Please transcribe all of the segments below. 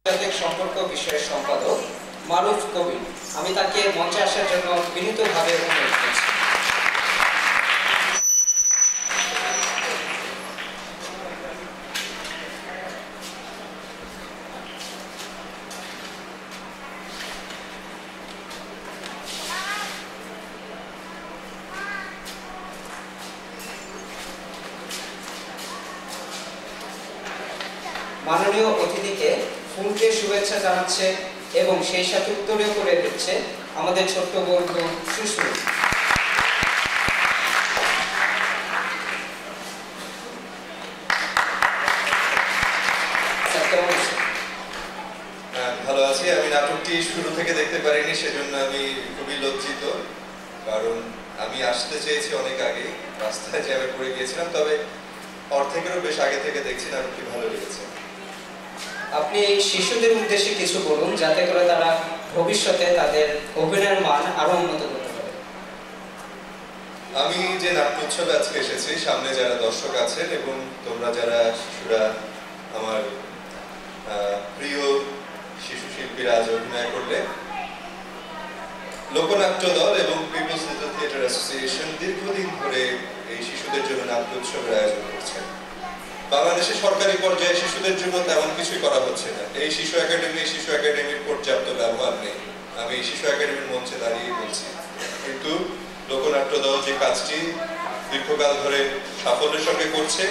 আন্তর্জাতিক সম্পর্ক বিষয়ের সম্পাদক মারুফ কবির। আমি তাকে মঞ্চে আসার জন্য বিনীতভাবে অনুরোধ করছি। মাননীয় অতিথিকে ফুল দিয়ে শুভেচ্ছা জানাচ্ছে এবং সেই সাথে উত্তরীয় করে দিচ্ছে আমাদের ছোট্ট বন্ধু সুস্মিত। ভালো আছি। আমি নাটকটি শুরু থেকে দেখতে পারিনি, সেজন্য আমি খুবই লজ্জিত, কারণ আমি আসতে চেয়েছি অনেক আগে, রাস্তায় জ্যামে পড়ে গিয়েছিলাম। তবে অর্ধেকেরও বেশ আগে থেকে দেখছি, নাটকটি ভালো লেগেছে। আপনি এই শিশুদের উদ্দেশ্যে কিছু বলুন, যাতে করে তারা ভবিষ্যতে তাদের অভিনয়ের মান আরো উন্নত করতে পারে। আমি যে নাট্য উৎসবে আজকে এসেছি, সামনে যারা দর্শক আছেন এবং তোমরা যারা শিশুরা, আমার প্রিয় শিশু শিল্পীরা আজ অভিনয় করলে, লোকনাট্য দল এবং পিপলস লিটল থিয়েটার অ্যাসোসিয়েশন দীর্ঘদিন ধরে এই শিশুদের জন্য নাট্য উৎসবের আয়োজন করছেন। বাংলাদেশে সরকারি পর্যায়ে শিশুদের জন্য তেমন কিছুই করা হচ্ছে না। এই শিশু একাডেমির পর্যাপ্ত ব্যবহার নেই। আমি এই শিশু একাডেমির মঞ্চে দাঁড়িয়ে বলছি, কিন্তু লোকনাট্য দল যে কাজটি দীর্ঘকাল ধরে সাফল্যের সঙ্গে করছে,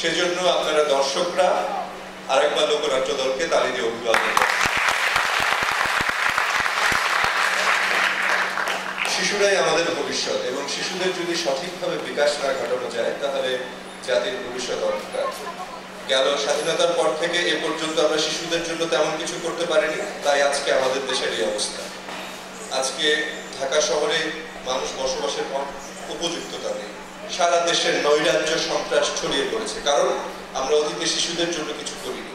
সেজন্য আপনারা দর্শকরা আরেকবার লোকনাট্য দলকে তালি দিয়ে অভিবাদন। শিশুরাই আমাদের ভবিষ্যৎ এবং শিশুদের যদি সঠিকভাবে বিকাশ না ঘটানো যায়, তাহলে জাতির ভবিষ্যৎ অন্ধকার। গেল স্বাধীনতার পর থেকে এ পর্যন্ত আমরা শিশুদের জন্য তেমন কিছু করতে পারিনি, তাই আজকে আমাদের দেশের এই অবস্থা। আজকে ঢাকা শহরে মানুষ বসবাসের উপযুক্ততা নেই। সারা দেশের নৈরাজ্য সন্ত্রাস ছড়িয়ে পড়েছে, কারণ আমরা অতীতে শিশুদের জন্য কিছু করিনি।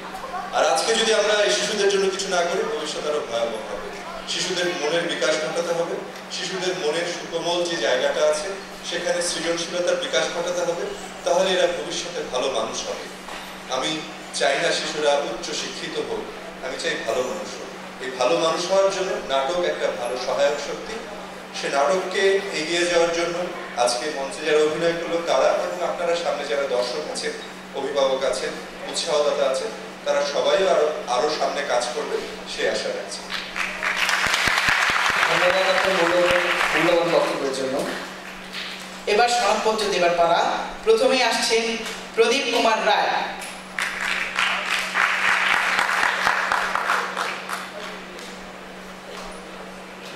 আর আজকে যদি আমরা এই শিশুদের জন্য কিছু না করি, ভবিষ্যৎ আরো ভয়াবহ হবে। শিশুদের মনের বিকাশ ঘটাতে হবে, শিশুদের মনের সুকোমল যে জায়গাটা আছে সেখানে সৃজনশীলতার বিকাশ ঘটাতে হবে, তাহলে এরা ভবিষ্যতে ভালো মানুষ হবে। আমি চাই না শিশুরা উচ্চ শিক্ষিত হোক, আমি চাই ভালো মানুষ হোক। এই ভালো মানুষ হওয়ার জন্য নাটক একটা ভালো সহায়ক শক্তি। সে নাটককে এগিয়ে যাওয়ার জন্য আজকে মঞ্চে যারা অভিনয় করলো তারা এবং আপনারা সামনে যারা দর্শক আছেন, অভিভাবক আছেন, উৎসাহদাতা আছেন, তারা সবাই আরো সামনে কাজ করবে, সে আশা রাখছি। ধন্যবাদ আপনার মূল্যবান বক্তব্যের জন্য। এবার সনদপত্র দেবার পালা। প্রথমেই আসছেন প্রদীপ কুমার রায়।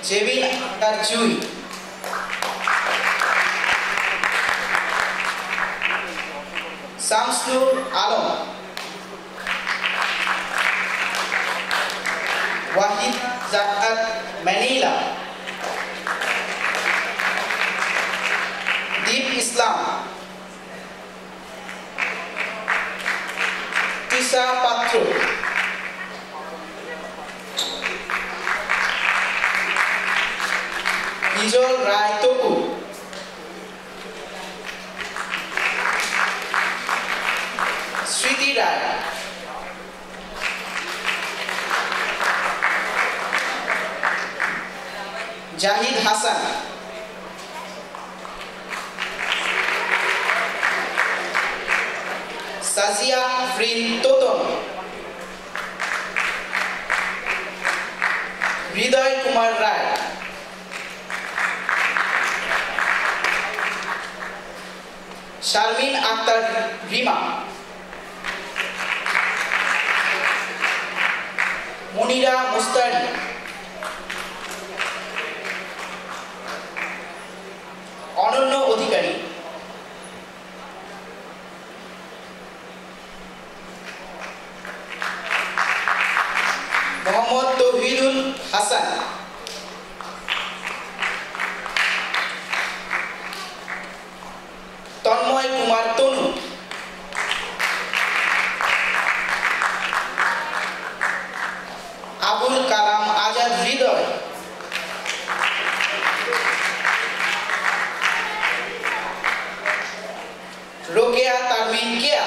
জেবিন আক্তার জুই, শামসুল আলম, ওয়াহিদ জাকাত ম্যানিলা, দীপ ইসলাম, তিশা পাত্র, হিজল রায় তপু, স্মৃতি রায়, জাহিদ হাসান, সাজিয়া ফ্রিন তোতন, হৃদয় কুমার রায়, শারমিন আক্তার রিমা, মনিরা মুস্তারি, অনন্য অধিকারী, মোহাম্মদ তৌহিদুল হাসান, তন্ময় কুমার তনু, আবুল কালাম আজাদ হৃদয়, রোকেয়া তারমিন কেয়া,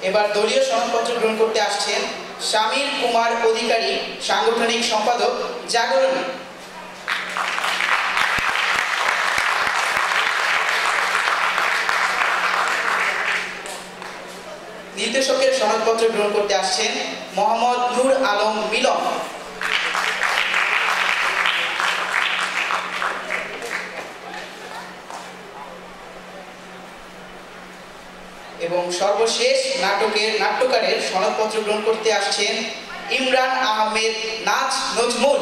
এবার দলীয় সনদপত্র গ্রহণ করতে আসছেন সমীর কুমার অধিকারী, সাংগঠনিক সম্পাদক, জাগরণী। নির্দেশকের সনদপত্র গ্রহণ করতে আসছেন মোহাম্মদ নূর আলম মিলন। এবং সর্বশেষ নাট্যকারের সনদপত্র গ্রহণ করতে আসছেন ইমরান আহমেদ নাজ নজমুল।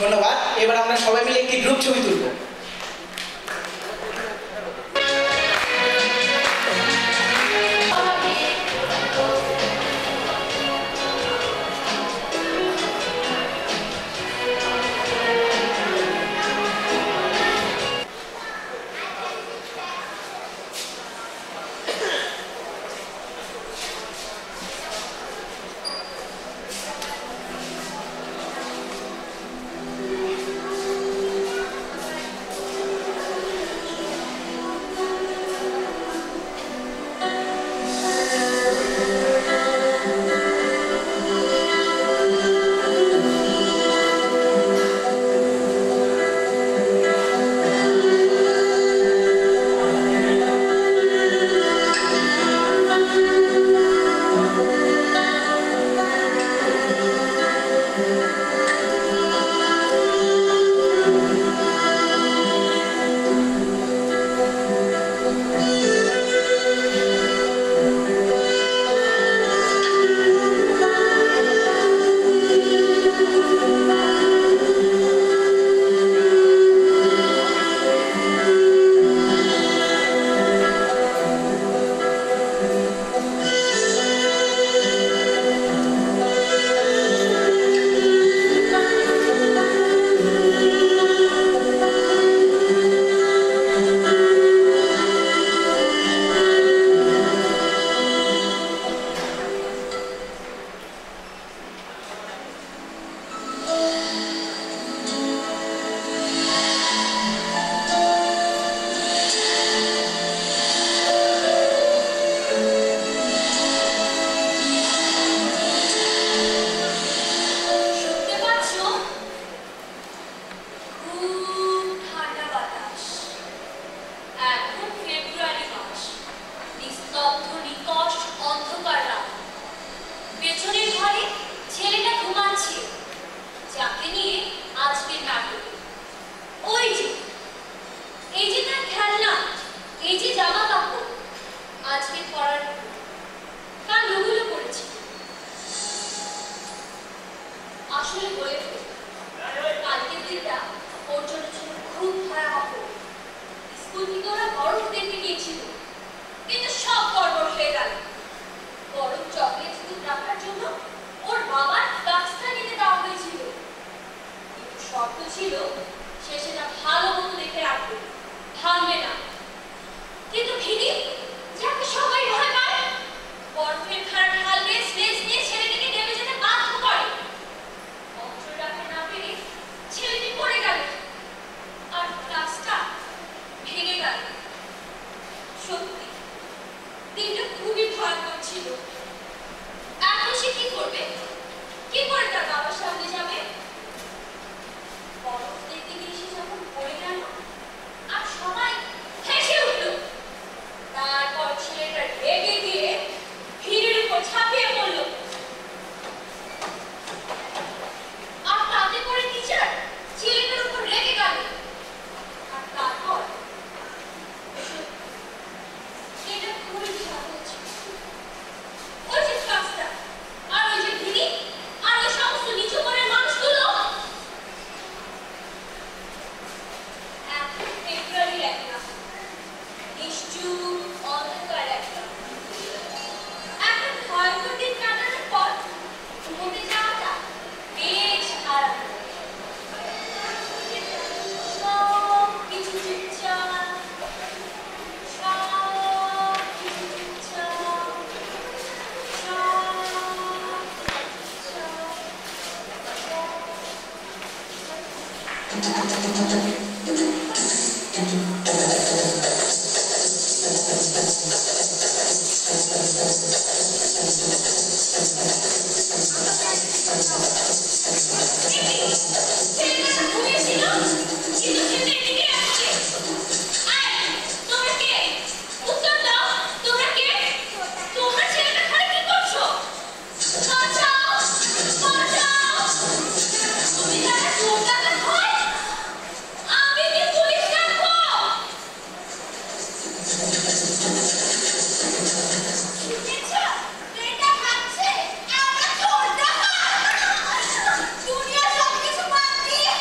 ধন্যবাদ। এবার আমরা সবাই মিলে একটি গ্রুপ ছবি তুলব। দুনিয়া সবকিছু বাদ দিয়ে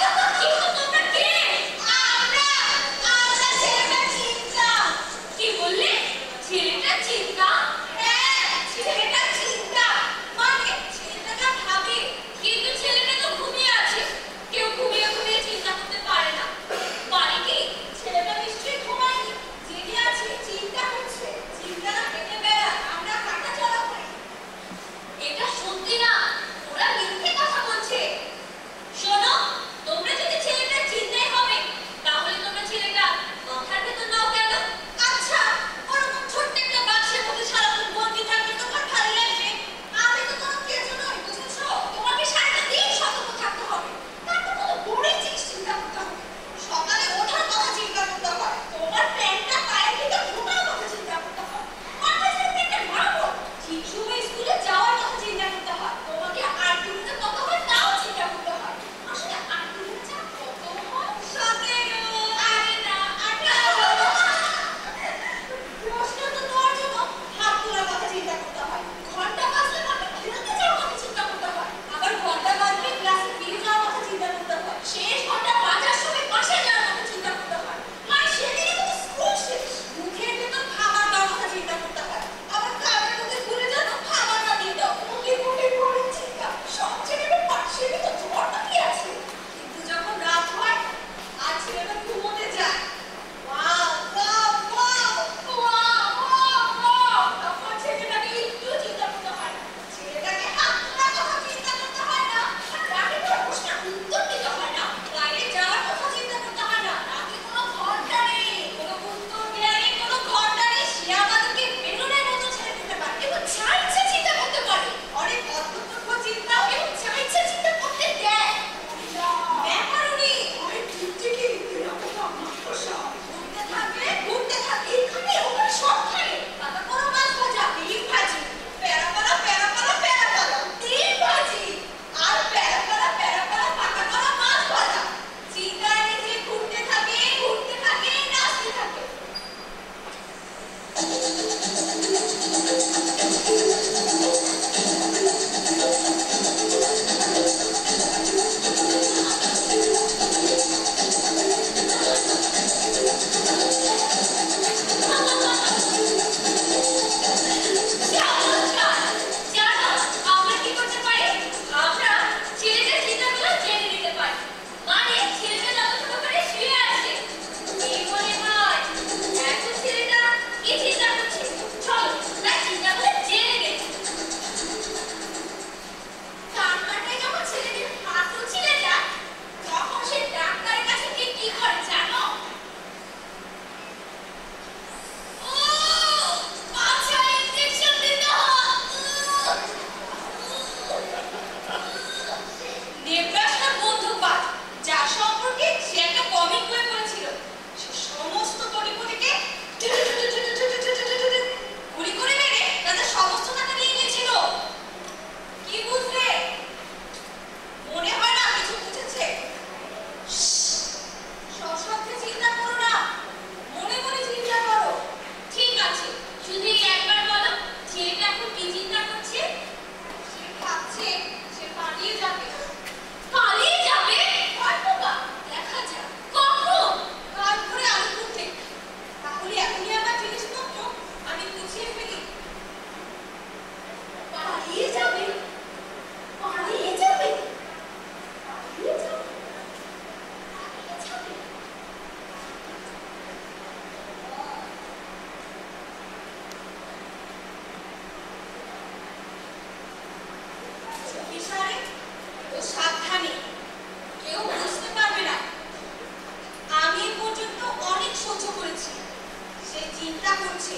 করছে।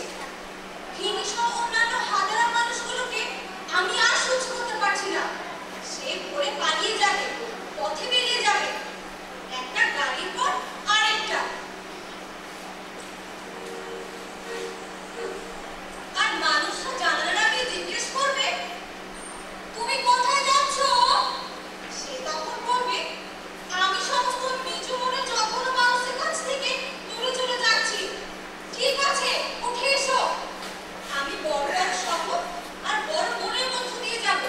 ভিনি সহ অন্যান্য হাজার মানুষগুলোকে আমি আর সহ্য করতে পারছি না। সে ভোরে পালিয়ে যাবে, পথে বেরিয়ে যাবে, একটা গাড়ির পর আরেকটা। আর মানুষরা জানার আগে জিজ্ঞেস করবে, তুমি কোথায় যাচ্ছ? সে তখন বলবে, আমি সমস্ত নিচু মনে জঘন্য মানুষের কাছ থেকে দূরে চলে যাচ্ছি। ঠিক আছে, উঠে এসো। আমি বড় বড় শপথ আর বড় মনের মধ্য দিয়ে যাব।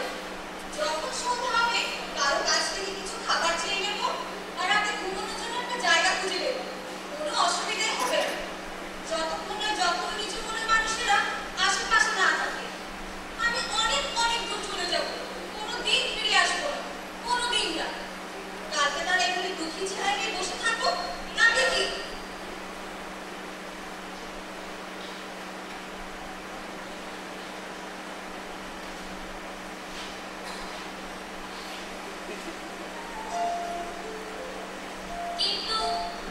যখন সন্ধ্যা হবে কারো কাছ থেকে কিছু খাবার চেয়ে নেব আর রাতে ঘুমানোর জন্য একটা জায়গা খুঁজে নেব। কোনো অসুবিধে হবে না, যতক্ষণ না যখন নিচু মনের মানুষেরা আশেপাশে না থাকে। আমি অনেক অনেক দূর চলে যাব, কোনোদিন ফিরে আসবো না, কোনোদিন না। কালকে তারা এখানে দুঃখী চেহারা নিয়ে বসে থাকবো না দেখি। কিন্তু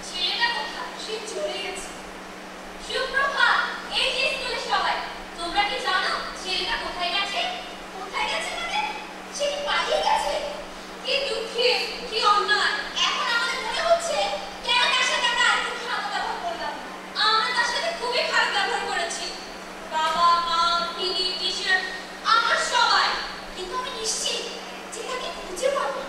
ছেলেটা কোথায়? সে চলে গেছে। সুপ্রভাত, এই যে স্কুলের সবাই, তোমরা কি জানো ছেলেটা কোথায় গেছে? কোথায় গেছে মানে? সে কি পালিয়ে গেছে? কি দুঃখে, কি অন্যায়। এখন আমাদের মনে হচ্ছে কেন তার সাথে আমরা আরেকটু খারাপ ব্যবহার করলাম। আমরা তার সাথে খুবই খারাপ ব্যবহার করেছি, বাবা, মা, ভিনি, টিচার, আমরা সবাই। কিন্তু আমি নিশ্চিত যে তাকে খুঁজে পাবো।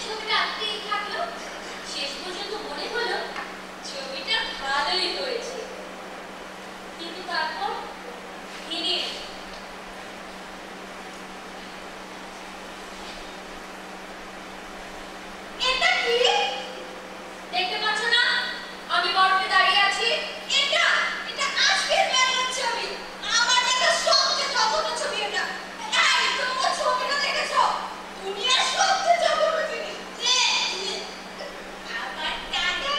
ছবিটা আঁকতেই থাকলো। শেষ পর্যন্ত মনে হলো ছবিটা ভালোই হয়েছে, কিন্তু তারপর ভেঙে গেল। এটা কি দেখতে পাচ্ছ না? আমি বরফে দাঁড়িয়ে আছি। এটা এটা আজকের মেলার ছবি। আমার দেখা সবচেয়ে জঘন্য ছবি এটা। এই তোমরা ছবিটা দেখেছো? দুনিয়ার সবচেয়ে জঘন্য জিনিস। আমার টাকা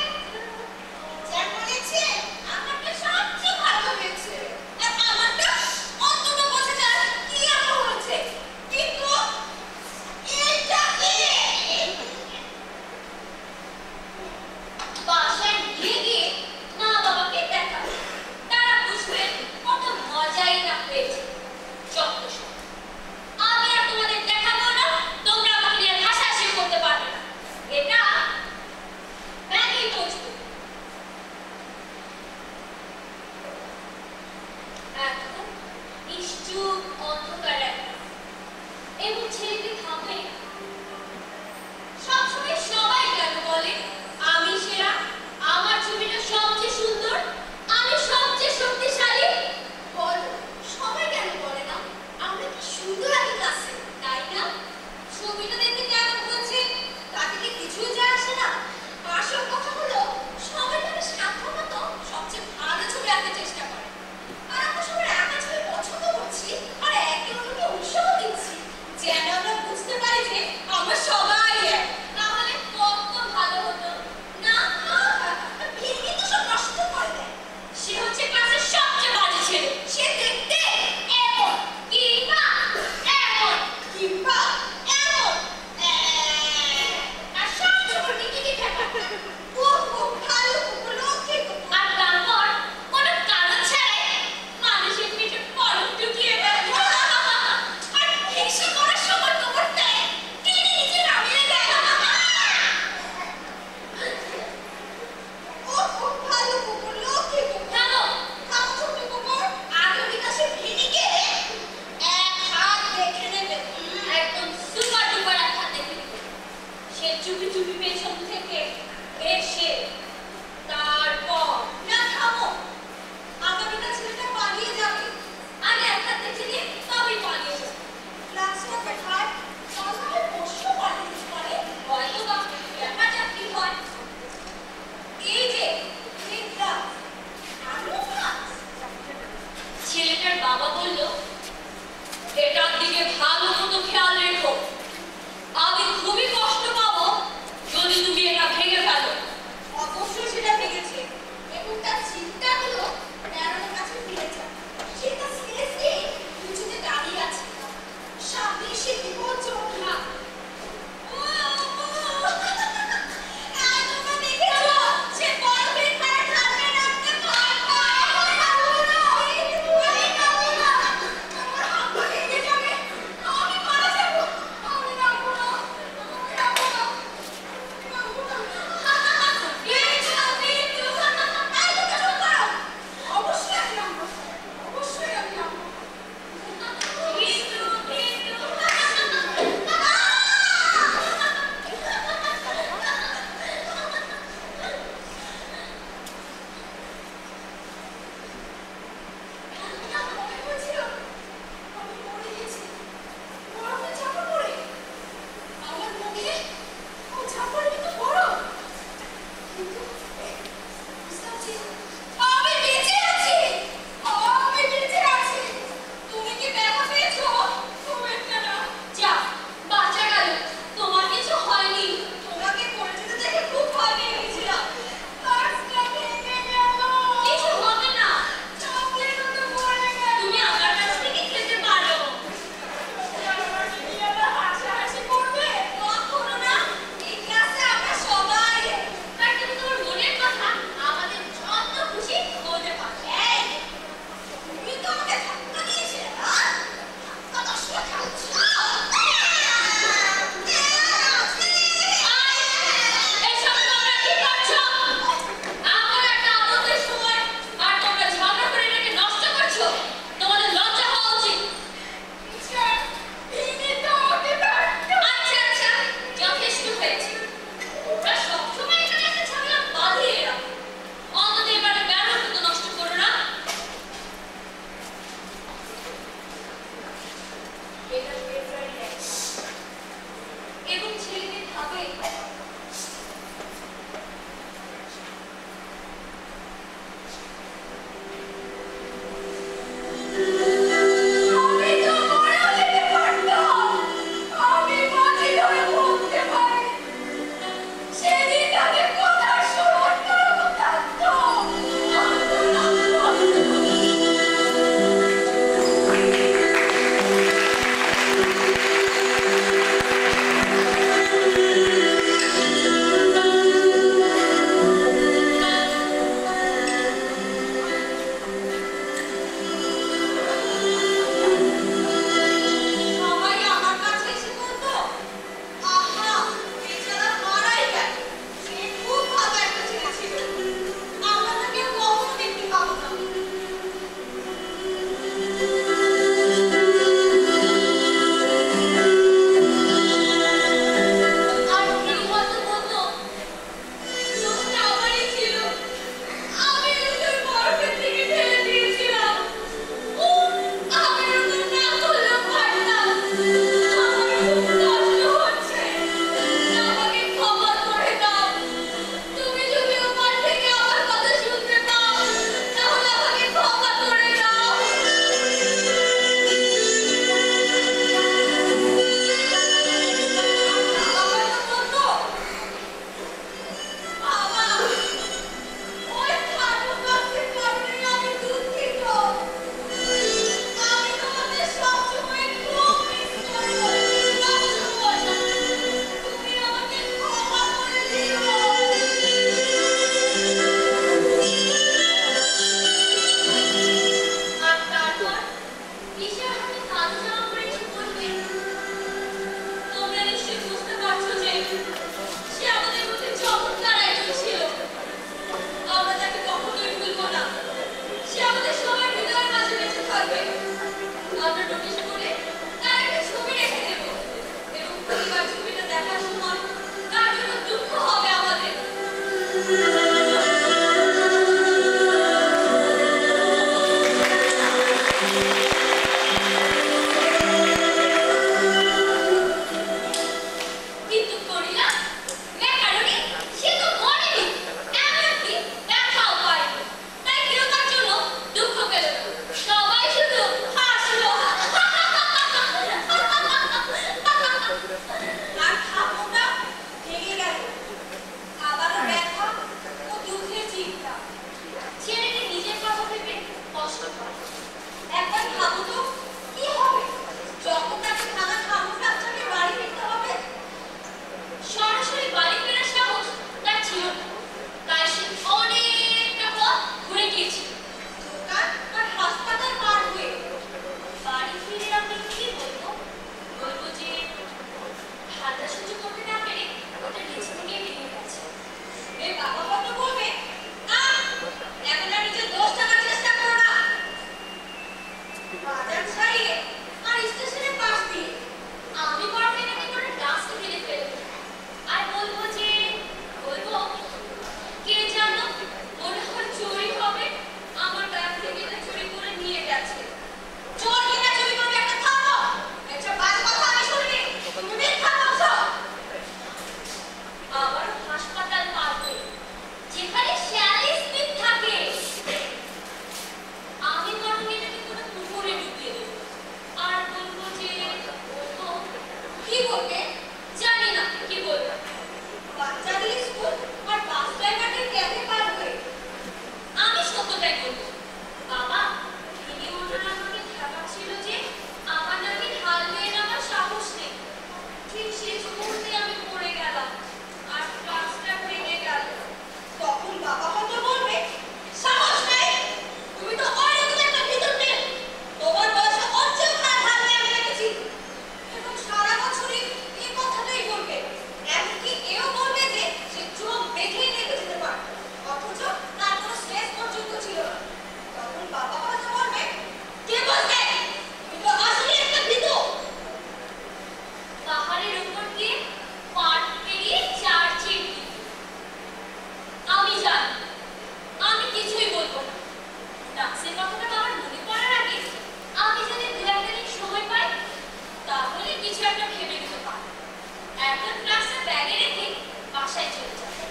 এখন ক্লাসে ব্যাগে রেখে বাসায় চলে যাবে।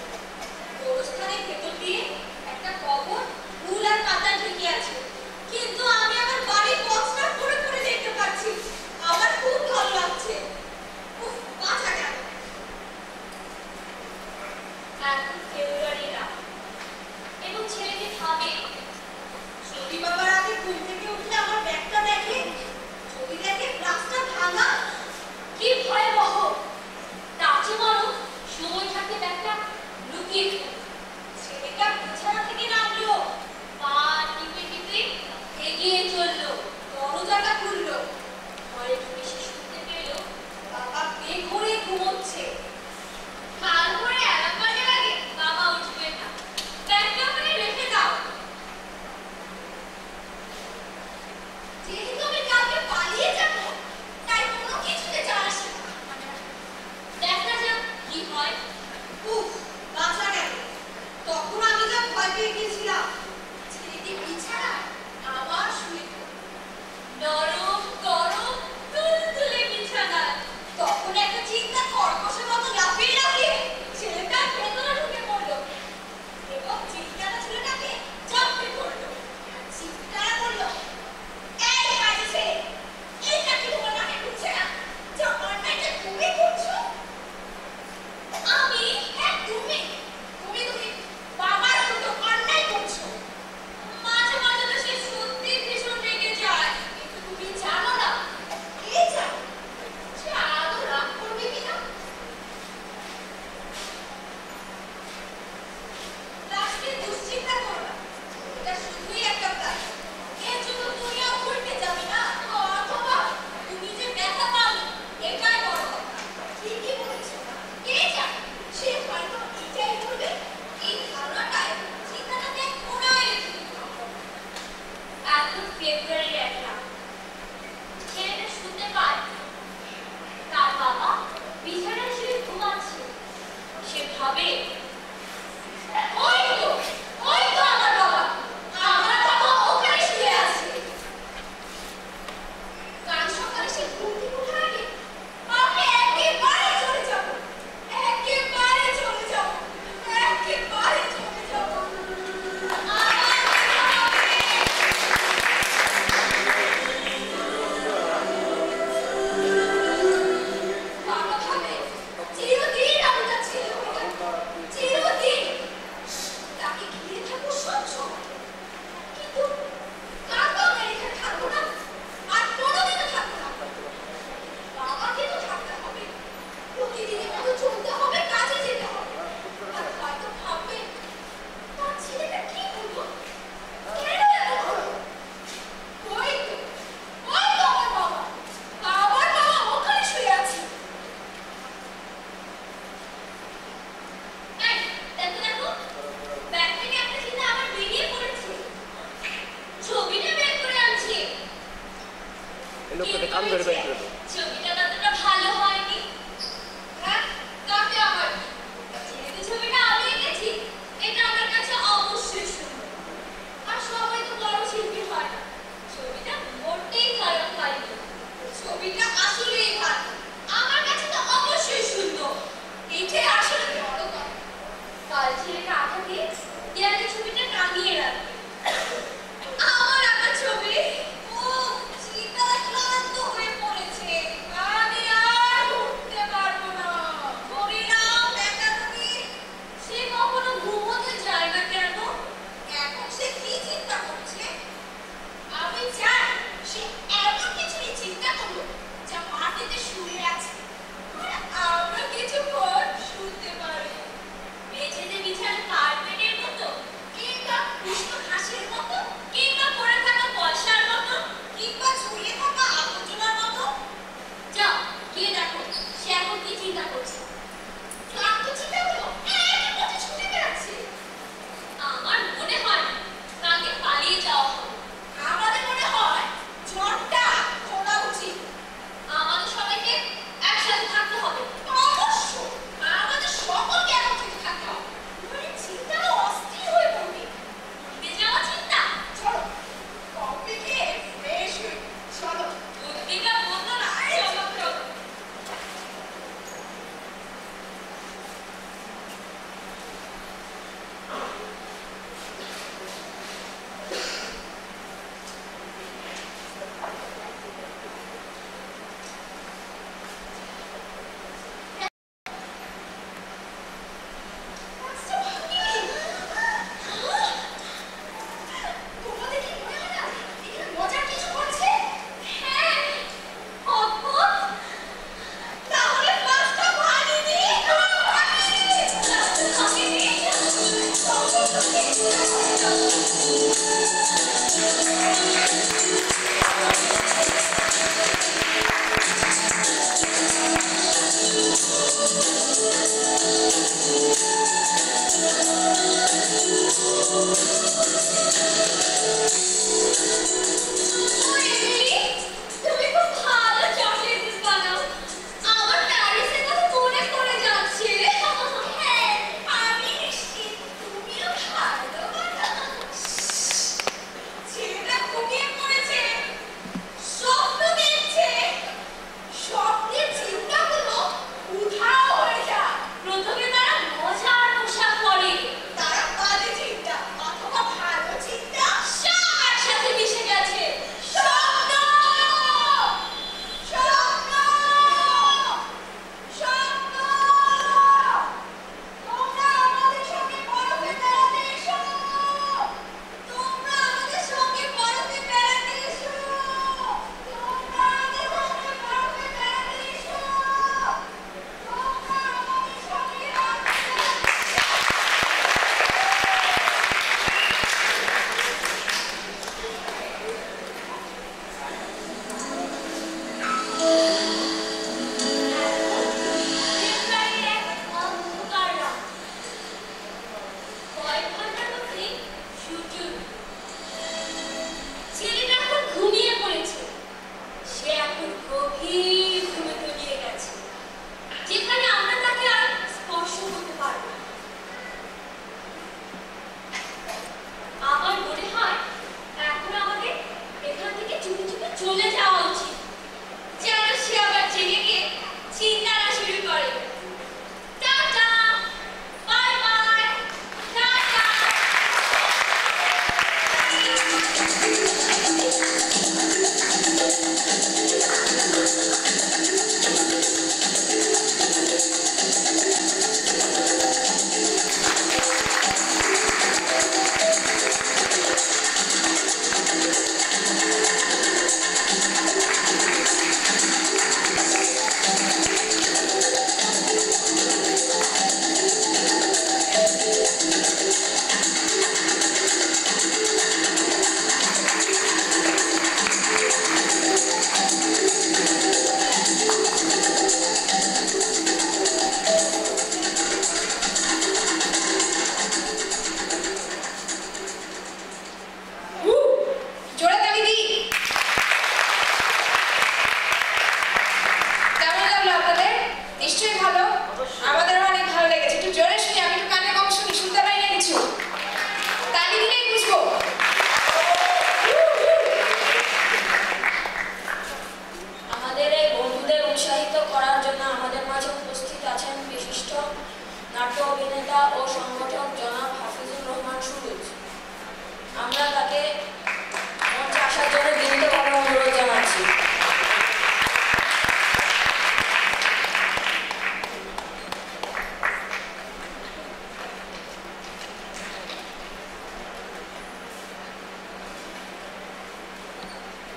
গোরস্থানের ভেতর দিয়ে একটা কবর ফুল আর পাতা ঢেকে আছে, কিন্তু আমি আমার বাড়ির পথটা পড়ে পড়ে দেখতে পাচ্ছি। আমার খুব ভালো লাগছে। উফ, বাঁচা গেল। এখন ফেব্রুয়ারি রাত এবং ছেলেটি ভাবে, যদি বাবা রাতে ঘুম থেকে উঠলে আমার ব্যাগটা দেখে, যদি দেখে গ্লাসটা ভাঙা, কি ভয়াবহ। তার চেয়ে বরং সময় থাকতে ব্যাগটা লুকিয়ে ফেলি। ছেলেটা বিছানা থেকে নামলো, পা টিপে টিপে এগিয়ে চললো, দরজাটা খুললো। ঘরে ঢুকে সে শুনতে পেল বাবা বেঘোরে ঘুমোচ্ছে। কাল ভোরে অ্যালার্ম বাজার আগে বাবা উঠবে না, ব্যাগটা ওখানে রেখে দাও। যেহেতু আমি কালকে পালিয়ে যাব, তাই কোনো কিছুতে যায় আসে না। দেখা যাক কি হয়। উফ, বাঁচা গেল।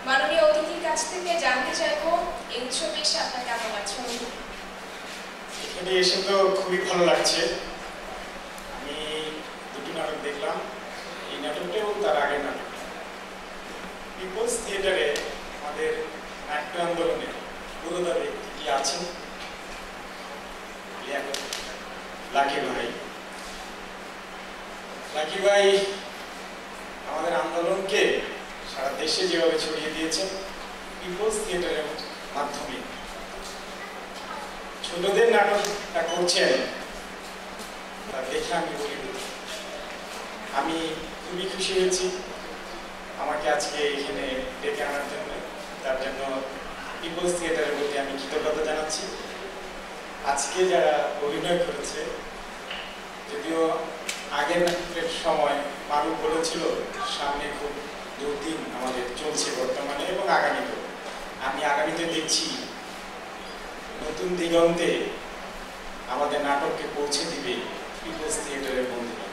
মাননীয় অতিথির কাছ থেকে জানতে চাইবো এই উৎসবে এসে আপনার কেমন লাগছে? এখানে এসে তো খুবই ভালো লাগছে। আমি দুটি নাটক দেখলাম, এই নাটকটা এবং তার আগের নাটক। পিপলস থিয়েটারে আমাদের নাট্য আন্দোলনে পুরোদা ব্যক্তি আছেন লাকি ভাই। লাকি ভাই আমাদের আন্দোলনকে সারা দেশে যেভাবে ছড়িয়ে দিয়েছেন পিপলস থিয়েটারের মাধ্যমে, ছোটদের নাটকটা করছেন তা দেখে আমি অভিভূত। আমি খুবই খুশি হয়েছি আমাকে আজকে এখানে ডেকে আনার জন্য। তার জন্য পিপলস থিয়েটারের প্রতি আমি কৃতজ্ঞতা জানাচ্ছি। আজকে যারা অভিনয় করেছে, যদিও আগের নাটকের সময় মানুষ বলেছিল সামনে খুব দুর্দিন আমাদের চলছে বর্তমানে এবং আগামীতেও, আমি আগামীতে দেখছি নতুন দিগন্তে আমাদের নাটককে পৌঁছে দিবে পিপলস থিয়েটারের বন্ধুরা।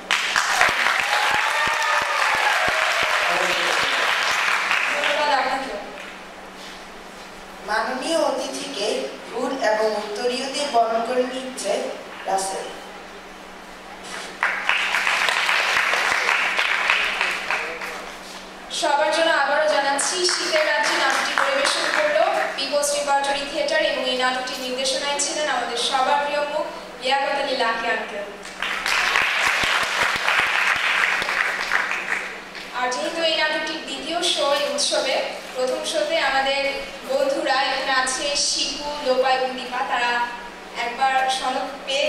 মাননীয় অতিথিকে ফুল এবং উত্তরীয় দিয়ে বরণ করে নিচ্ছে রাসেল। সবার জন্য আবারও জানাচ্ছি শীতের রাত্রি নাটকটি পরিবেশন করলো পিপলস রিপার্টরি থিয়েটার এবং এই নাটকটির নির্দেশনায় ছিলেন আমাদের সবার প্রিয় মুখ লিয়াকত আলী লাকি আঙ্কেল। আর যেহেতু এই নাটকটির দ্বিতীয় শো এই উৎসবে, প্রথম শোতে আমাদের বন্ধুরা এখানে আছে শিপু, লোপা এবং দীপা, তারা একবার সনদ পেয়ে